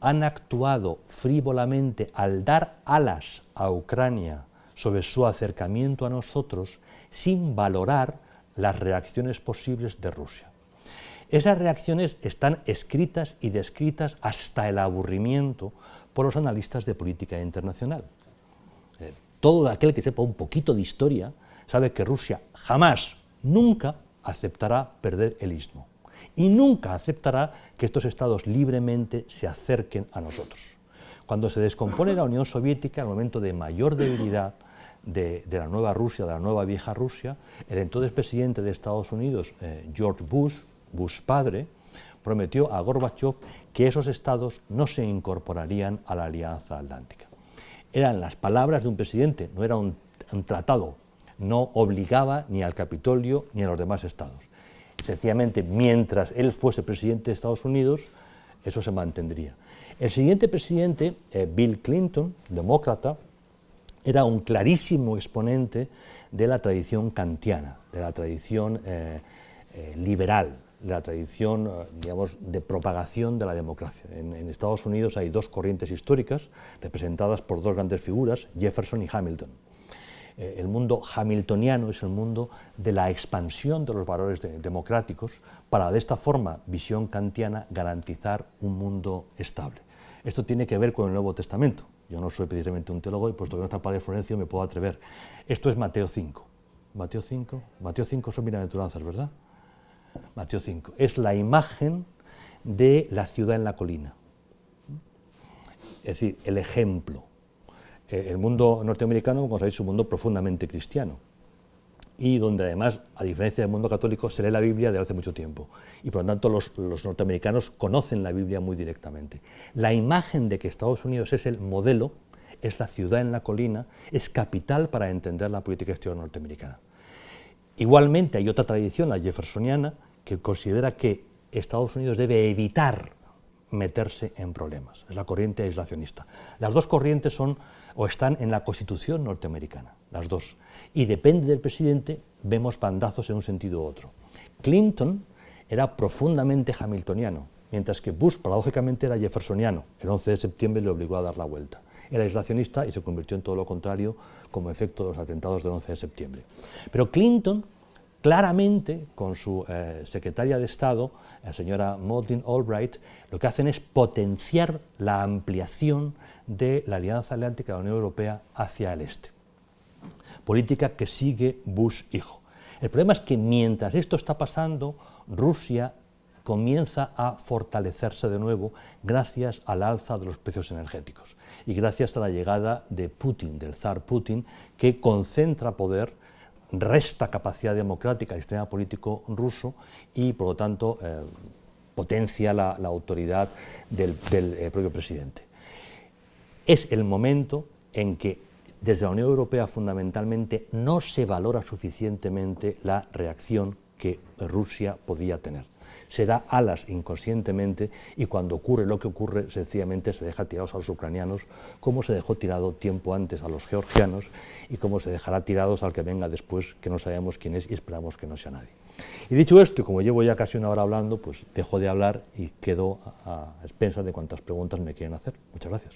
han actuado frívolamente al dar alas a Ucrania sobre su acercamiento a nosotros sin valorar las reacciones posibles de Rusia. Esas reacciones están escritas y descritas hasta el aburrimiento por los analistas de política internacional. Todo aquel que sepa un poquito de historia sabe que Rusia jamás, nunca aceptará perder el istmo y nunca aceptará que estos estados libremente se acerquen a nosotros. Cuando se descompone la Unión Soviética, en el momento de mayor debilidad de la nueva Rusia, de la nueva vieja Rusia, el entonces presidente de Estados Unidos, George Bush padre, prometió a Gorbachev que esos estados no se incorporarían a la Alianza Atlántica. Eran las palabras de un presidente, no era un tratado, no obligaba ni al Capitolio ni a los demás estados. Sencillamente, mientras él fuese presidente de Estados Unidos, eso se mantendría. El siguiente presidente, Bill Clinton, demócrata, era un clarísimo exponente de la tradición kantiana, de la tradición liberal, de la tradición, digamos, de propagación de la democracia. En Estados Unidos hay dos corrientes históricas representadas por dos grandes figuras, Jefferson y Hamilton. El mundo hamiltoniano es el mundo de la expansión de los valores democráticos para, de esta forma, visión kantiana, garantizar un mundo estable. Esto tiene que ver con el Nuevo Testamento. Yo no soy precisamente un teólogo y puesto que no está Padre Florencio me puedo atrever. Esto es Mateo 5. Mateo 5 son bienaventuranzas, ¿verdad? Mateo 5. Es la imagen de la ciudad en la colina. Es decir, el ejemplo. El mundo norteamericano, como sabéis, es un mundo profundamente cristiano y donde además, a diferencia del mundo católico, se lee la Biblia desde hace mucho tiempo y por lo tanto los norteamericanos conocen la Biblia muy directamente. La imagen de que Estados Unidos es el modelo, es la ciudad en la colina, es capital para entender la política exterior norteamericana. Igualmente hay otra tradición, la jeffersoniana, que considera que Estados Unidos debe evitar meterse en problemas. Es la corriente aislacionista. Las dos corrientes son o están en la Constitución norteamericana, las dos. Y depende del presidente, vemos bandazos en un sentido u otro. Clinton era profundamente hamiltoniano, mientras que Bush, paradójicamente, era jeffersoniano. El 11 de septiembre le obligó a dar la vuelta. Era aislacionista y se convirtió en todo lo contrario como efecto de los atentados del 11 de septiembre. Pero Clinton, claramente, con su secretaria de Estado, la señora Madeleine Albright, lo que hacen es potenciar la ampliación de la Alianza Atlántica de la Unión Europea hacia el este. Política que sigue Bush hijo. El problema es que mientras esto está pasando, Rusia comienza a fortalecerse de nuevo gracias al alza de los precios energéticos y gracias a la llegada de Putin, del zar Putin, que concentra poder, resta capacidad democrática al sistema político ruso y, por lo tanto, potencia la autoridad del propio presidente. Es el momento en que desde la Unión Europea fundamentalmente no se valora suficientemente la reacción que Rusia podía tener. Se da alas inconscientemente y cuando ocurre lo que ocurre, sencillamente se deja tirados a los ucranianos, como se dejó tirado tiempo antes a los georgianos y como se dejará tirados al que venga después, que no sabemos quién es y esperamos que no sea nadie. Y dicho esto, y como llevo ya casi una hora hablando, pues dejo de hablar y quedo a expensas de cuantas preguntas me quieren hacer. Muchas gracias.